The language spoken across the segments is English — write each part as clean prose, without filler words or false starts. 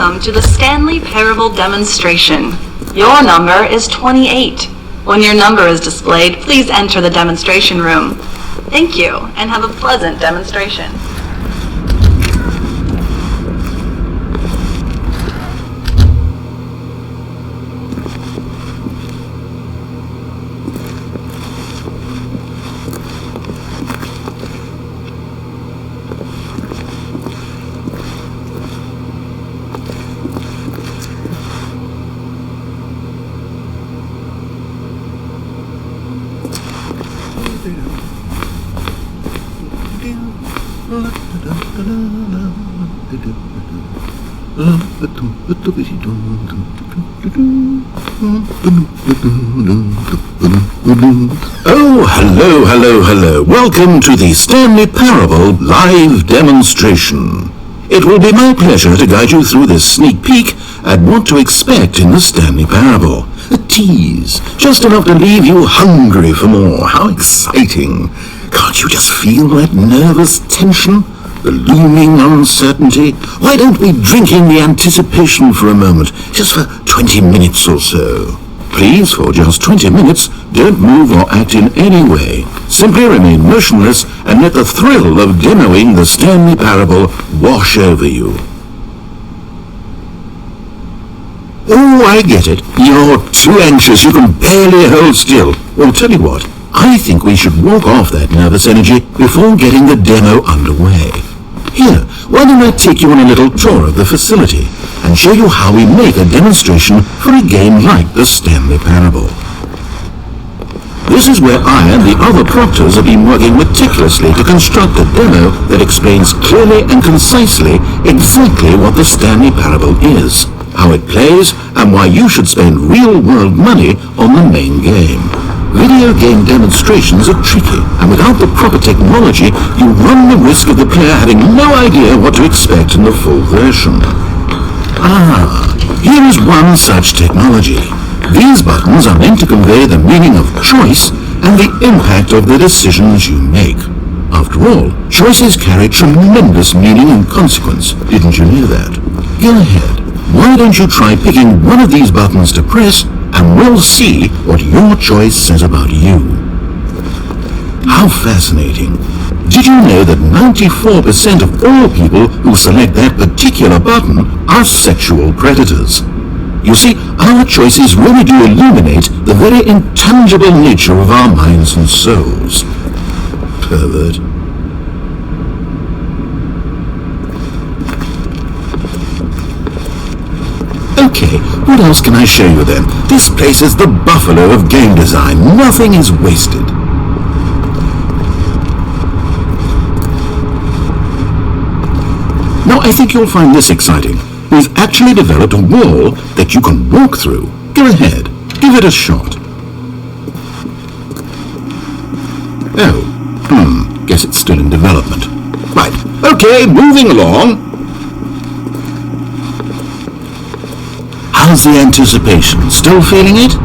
Welcome to the Stanley Parable demonstration. Your number is 28. When your number is displayed, please enter the demonstration room. Thank you, and have a pleasant demonstration. Oh, hello. Welcome to the Stanley Parable live demonstration. It will be my pleasure to guide you through this sneak peek at what to expect in the Stanley Parable. A tease, just enough to leave you hungry for more. How exciting. Can't you just feel that nervous tension? The looming uncertainty? Why don't we drink in the anticipation for a moment, just for 20 minutes or so? Please, for just 20 minutes, don't move or act in any way. Simply remain motionless and let the thrill of demoing the Stanley Parable wash over you. Oh, I get it. You're too anxious. You can barely hold still. Well, tell you what. I think we should walk off that nervous energy before getting the demo underway. Here, why don't I take you on a little tour of the facility and show you how we make a demonstration for a game like the Stanley Parable. This is where I and the other proctors have been working meticulously to construct a demo that explains clearly and concisely exactly what the Stanley Parable is, how it plays, and why you should spend real-world money on the main game. Video game demonstrations are tricky, and without the proper technology, you run the risk of the player having no idea what to expect in the full version. Here is one such technology. These buttons are meant to convey the meaning of choice and the impact of the decisions you make. After all, choices carry tremendous meaning and consequence. Didn't you know that? Go ahead. Why don't you try picking one of these buttons to press, and we'll see what your choice says about you. How fascinating. Did you know that 94% of all people who select that particular button are sexual predators? You see, our choices really do illuminate the very intangible nature of our minds and souls. Pervert. Okay, what else can I show you then? This place is the buffalo of game design. Nothing is wasted. Now, I think you'll find this exciting. We've actually developed a wall that you can walk through. Go ahead, give it a shot. Oh, guess it's still in development. Right, okay, moving along. How's the anticipation? Still feeling it?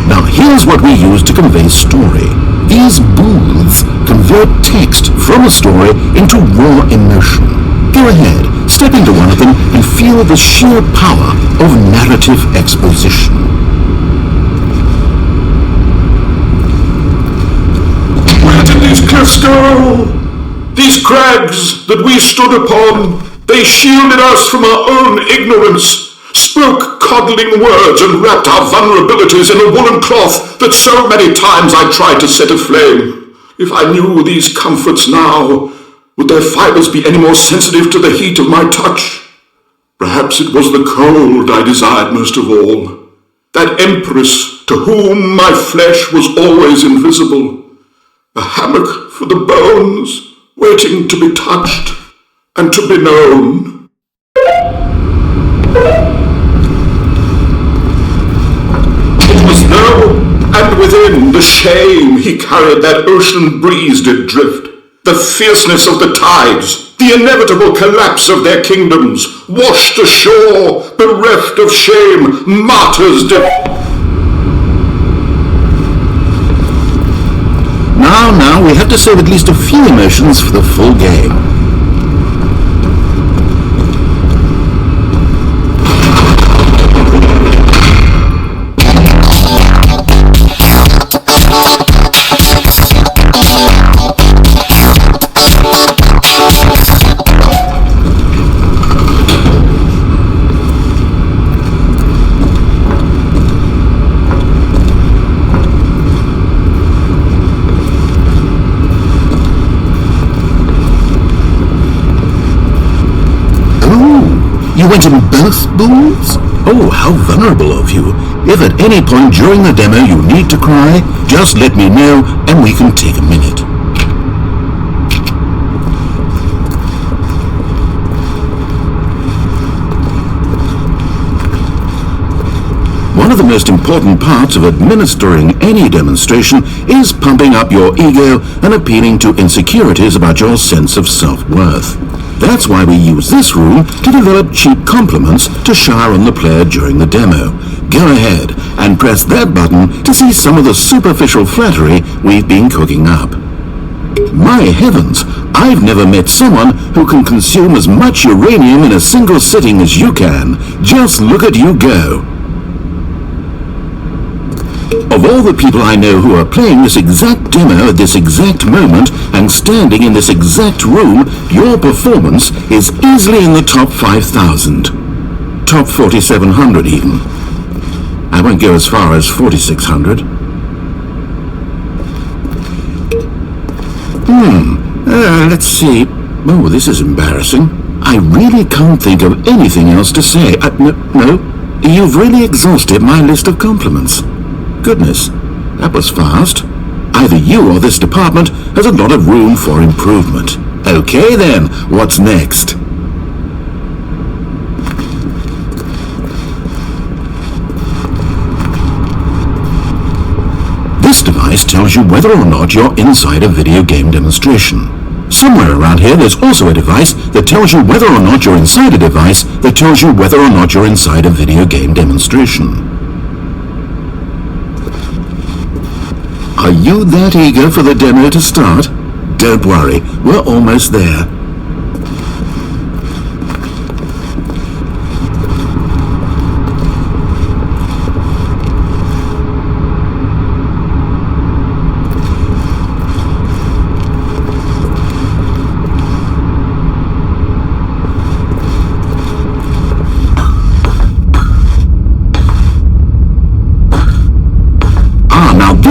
Now here's what we use to convey story. These booths convert text from a story into raw emotion. Go ahead, step into one of them and feel the sheer power of narrative exposition. These cliffs go! These crags that we stood upon, they shielded us from our own ignorance, spoke coddling words and wrapped our vulnerabilities in a woolen cloth that so many times I tried to set aflame. If I knew these comforts now, would their fibers be any more sensitive to the heat of my touch? Perhaps it was the cold I desired most of all, that empress to whom my flesh was always invisible. A hammock for the bones, waiting to be touched and to be known. It was though, and within the shame he carried that ocean breeze did drift, the fierceness of the tides, the inevitable collapse of their kingdoms, washed ashore, bereft of shame, martyrs did. Now, we have to save at least a few emotions for the full game. You went in both booths? Oh, how vulnerable of you. If at any point during the demo you need to cry, just let me know and we can take a minute. One of the most important parts of administering any demonstration is pumping up your ego and appealing to insecurities about your sense of self-worth. That's why we use this room to develop cheap compliments to shower on the player during the demo. Go ahead and press that button to see some of the superficial flattery we've been cooking up. My heavens, I've never met someone who can consume as much uranium in a single sitting as you can. Just look at you go. Of all the people I know who are playing this exact demo at this exact moment and standing in this exact room, your performance is easily in the top 5,000. Top 4,700 even. I won't go as far as 4,600. Let's see. Oh, this is embarrassing. I really can't think of anything else to say. No, you've really exhausted my list of compliments. Goodness, that was fast. Either you or this department has a lot of room for improvement. Okay then, what's next? This device tells you whether or not you're inside a video game demonstration. Somewhere around here there's also a device that tells you whether or not you're inside a device that tells you whether or not you're inside a video game demonstration. Are you that eager for the demo to start? Don't worry, we're almost there.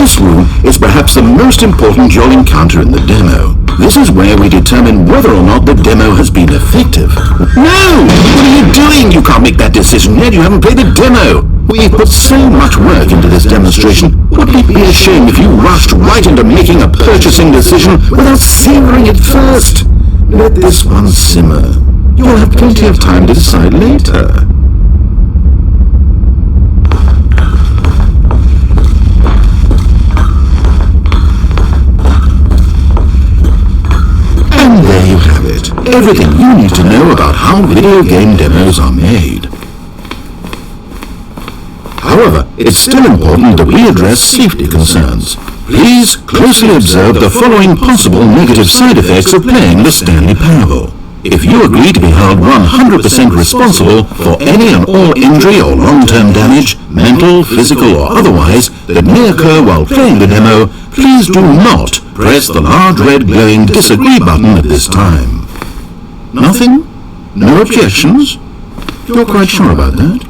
This room is perhaps the most important you'll encounter in the demo. This is where we determine whether or not the demo has been effective. No! What are you doing? You can't make that decision yet. You haven't played the demo. We put so much work into this demonstration. Wouldn't it be a shame if you rushed right into making a purchasing decision without savoring it first? Let this one simmer. You'll have plenty of time to decide later. And there you have it. Everything you need to know about how video game demos are made. However, it's still important that we address safety concerns. Please closely observe the following possible negative side effects of playing the Stanley Parable. If you agree to be held 100% responsible for any and all injury or long-term damage, mental, physical or otherwise, that may occur while playing the demo, please do not press the large red glowing disagree button at this time. Nothing? No objections? You're quite sure about that?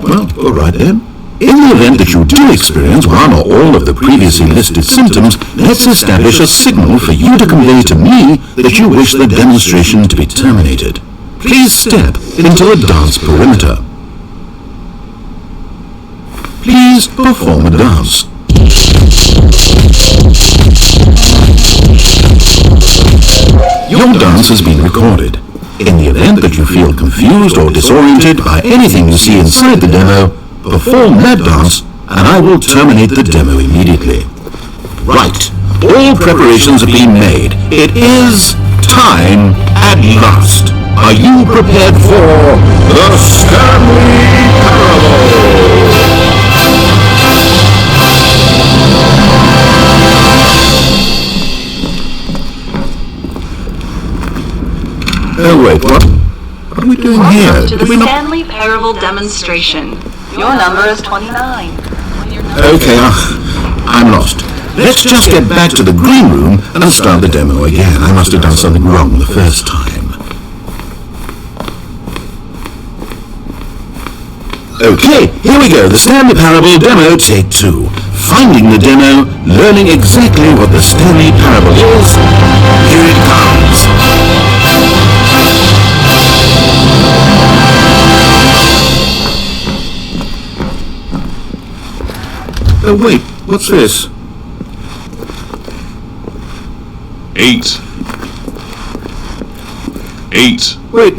Well, all right then. In the event that you do experience one or all of the previously listed symptoms, let's establish a signal for you to convey to me that you wish the demonstration to be terminated. Please step into the dance perimeter. Please perform a dance. Your dance has been recorded. In the event that you feel confused or disoriented by anything you see inside the demo, perform that dance and I will terminate the demo immediately. Right, all preparations have been made. It is time at last. Are you prepared for the Stanley Parable? The Stanley Parable demonstration. Your number is 29. Okay, I'm lost. Let's just get back to the green room and start the demo again. I must have done something wrong the first time. Okay, here we go. The Stanley Parable demo, take 2. Finding the demo, learning exactly what the Stanley Parable is. Here it comes. Oh, wait, what's this? 8. Wait.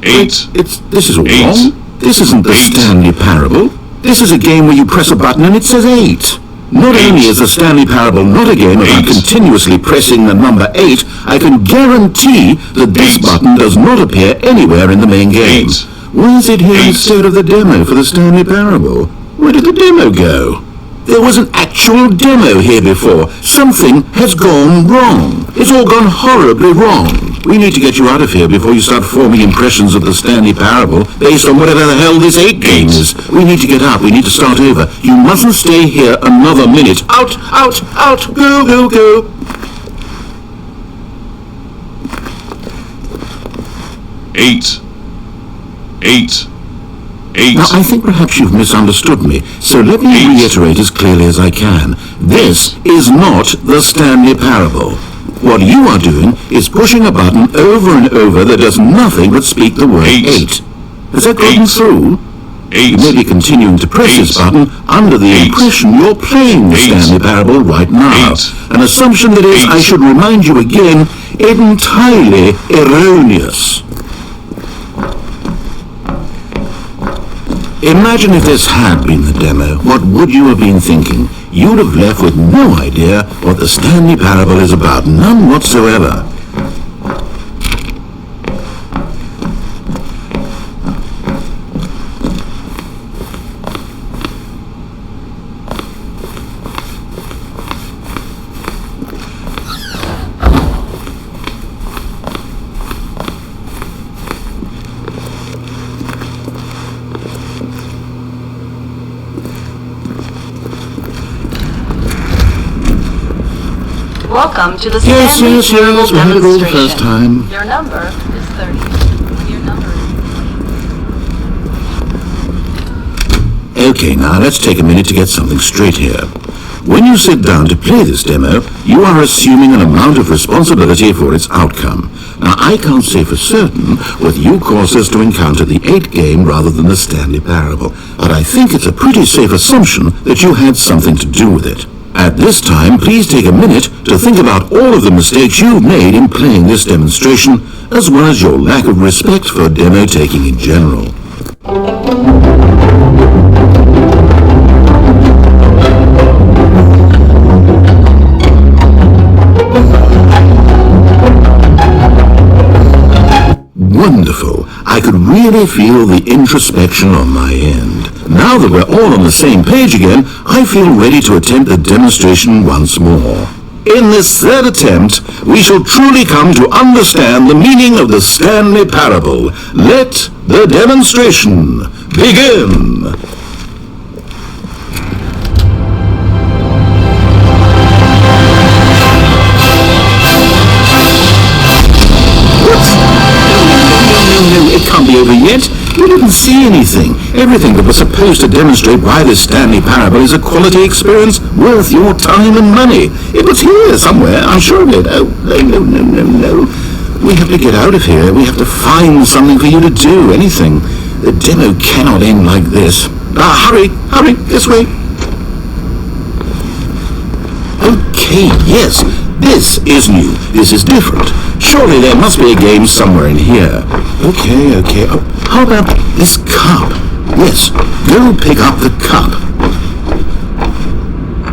8. This is all 8. wrong. This isn't the 8. Stanley Parable. This is a game where you press a button and it says 8. Not 8. only is the Stanley Parable not a game about 8. continuously pressing the number 8, I can guarantee that this 8. button does not appear anywhere in the main game. 8. Why is it here 8. instead of the demo for the Stanley Parable? Where did the demo go? There was an actual demo here before. Something has gone wrong. It's all gone horribly wrong. We need to get you out of here before you start forming impressions of the Stanley Parable based on whatever the hell this 8 game is. We need to get out. We need to start over. You mustn't stay here another minute. Out! Go! 8. Now, I think perhaps you've misunderstood me, so let me 8. reiterate as clearly as I can. This is not the Stanley Parable. What you are doing is pushing a button over and over that does nothing but speak the word 8. 8. Has that gotten 8. through? 8. You may be continuing to press this 8. button under the 8. impression you're playing the 8. Stanley Parable right now. 8. An assumption that is, 8. I should remind you again, entirely erroneous. Imagine if this had been the demo. What would you have been thinking? You'd have left with no idea what the Stanley Parable is about. None whatsoever. Welcome to the Yes, Stanley Parable we had it all the demonstration. first time. Your number is 30. Your number is... Okay, now let's take a minute to get something straight here. When you sit down to play this demo, you are assuming an amount of responsibility for its outcome. Now, I can't say for certain whether you caused us to encounter the 8 game rather than the Stanley Parable, but I think it's a pretty safe assumption that you had something to do with it. At this time, please take a minute to think about all of the mistakes you've made in playing this demonstration, as well as your lack of respect for demo taking in general. Wonderful. I could really feel the introspection on my end. Now that we're all on the same page again, I feel ready to attempt the demonstration once more. In this third attempt, we shall truly come to understand the meaning of the Stanley Parable. Let the demonstration begin. No, it can't be over yet. You didn't see anything. Everything that was supposed to demonstrate why this Stanley Parable is a quality experience worth your time and money. It was here somewhere, I'm sure of it. Oh, no. We have to get out of here. We have to find something for you to do, anything. The demo cannot end like this. Hurry, this way. Okay, yes, this is new. This is different. Surely there must be a game somewhere in here. Okay. Oh, how about this cup? Yes, go pick up the cup.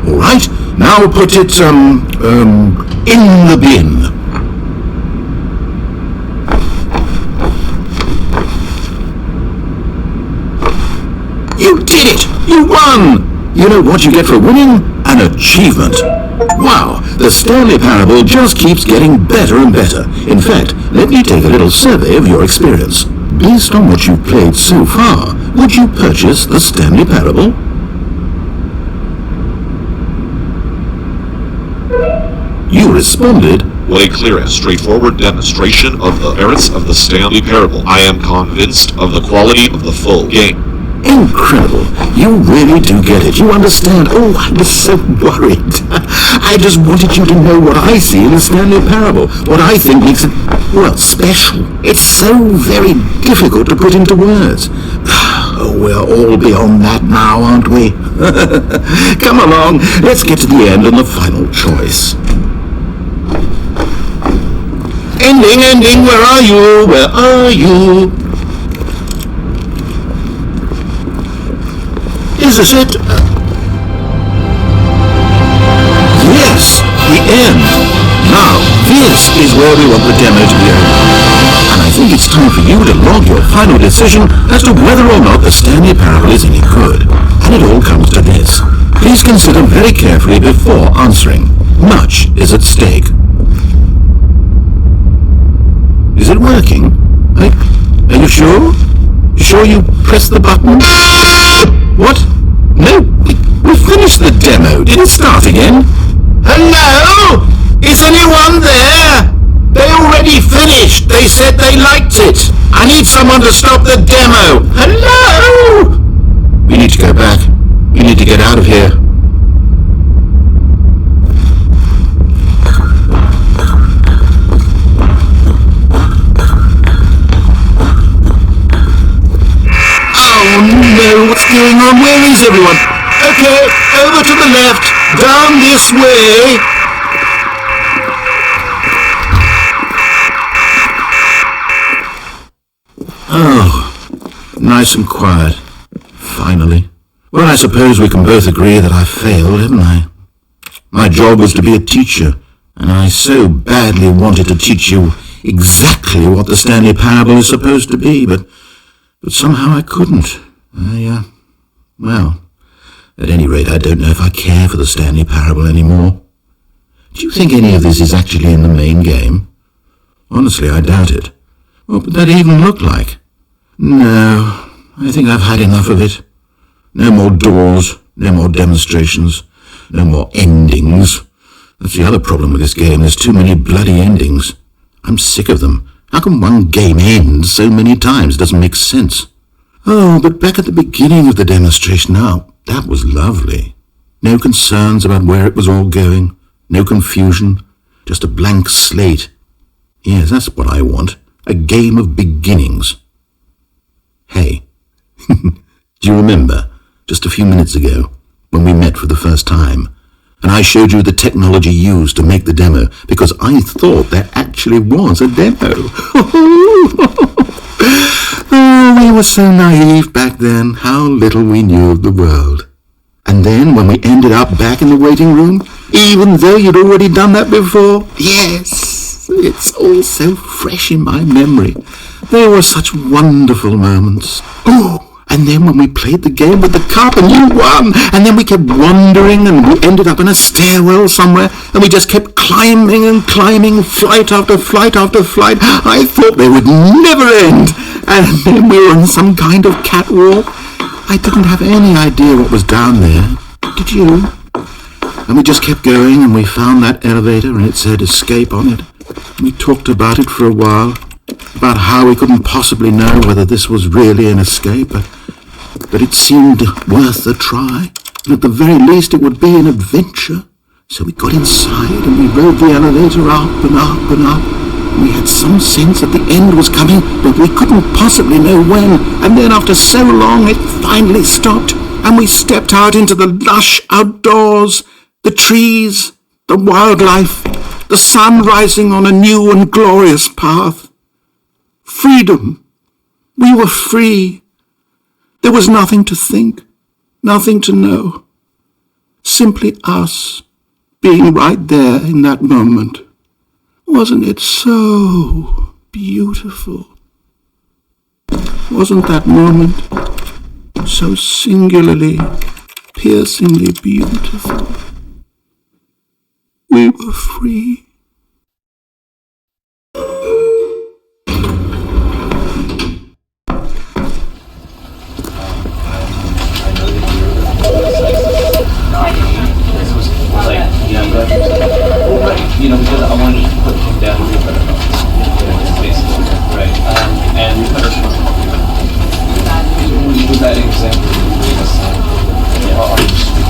All right, now put it, in the bin. You did it! You won! You know what you get for winning? An achievement. Wow, the Stanley Parable just keeps getting better and better. In fact, let me take a little survey of your experience. based on what you've played so far, would you purchase the Stanley Parable? You responded, What a clear and straightforward demonstration of the merits of the Stanley Parable. I am convinced of the quality of the full game. incredible. You really do get it. You understand. Oh, I was so worried. I just wanted you to know what I see in the Stanley Parable. What I think makes it, well, special. It's so very difficult to put into words. Oh, we're all beyond that now, aren't we? Come along. Let's get to the end and the final choice. Ending, where are you? Where are you? Is this it? Yes, the end. Now, this is where we want the demo to be over. And I think it's time for you to log your final decision as to whether or not the Stanley Parable is any good. And it all comes to this. Please consider very carefully before answering. Much is at stake. Is it working? Are you sure? Sure you pressed the button? What? No, we finished the demo. Did it start again? Hello? Is anyone there? They already finished. They said they liked it. I need someone to stop the demo. Hello? We need to go back. You need to get out of here. Oh no, what's going on? Where is everyone? Okay, over to the left, down this way. Oh, nice and quiet. Finally. Well, I suppose we can both agree that I failed, haven't I? My job was to be a teacher, and I so badly wanted to teach you exactly what the Stanley Parable is supposed to be, but somehow I couldn't. Well, at any rate, I don't know if I care for the Stanley Parable anymore. Do you think any of this is actually in the main game? Honestly, I doubt it. What would that even look like? No, I think I've had enough of it. No more doors, no more demonstrations, no more endings. That's the other problem with this game. There's too many bloody endings. I'm sick of them. How can one game end so many times? It doesn't make sense. Oh, but back at the beginning of the demonstration, now, that was lovely. No concerns about where it was all going. No confusion. Just a blank slate. Yes, that's what I want. A game of beginnings. Hey, do you remember, just a few minutes ago, when we met for the first time, and I showed you the technology used to make the demo, because I thought there actually was a demo. Oh, we were so naive back then, how little we knew of the world. And then, when we ended up back in the waiting room, even though you'd already done that before, yes, it's all so fresh in my memory. They were such wonderful moments. Oh! And then when we played the game with the cup and you won, and then we kept wandering and we ended up in a stairwell somewhere and we just kept climbing and climbing, flight after flight after flight. I thought they would never end. And then we were on some kind of catwalk. I didn't have any idea what was down there. Did you? And we just kept going and we found that elevator and it said escape on it. We talked about it for a while. About how we couldn't possibly know whether this was really an escape, but it seemed worth a try, and at the very least it would be an adventure. So we got inside and we rode the elevator up and up and up. And we had some sense that the end was coming, but we couldn't possibly know when. And then after so long it finally stopped, and we stepped out into the lush outdoors, the trees, the wildlife, the sun rising on a new and glorious path. Freedom. We were free. There was nothing to think, nothing to know. Simply us being right there in that moment. Wasn't it so beautiful? Wasn't that moment so singularly, piercingly beautiful? We were free. because I wanted to put him down to be a better host, basically, right? And was that example you gave us? Are you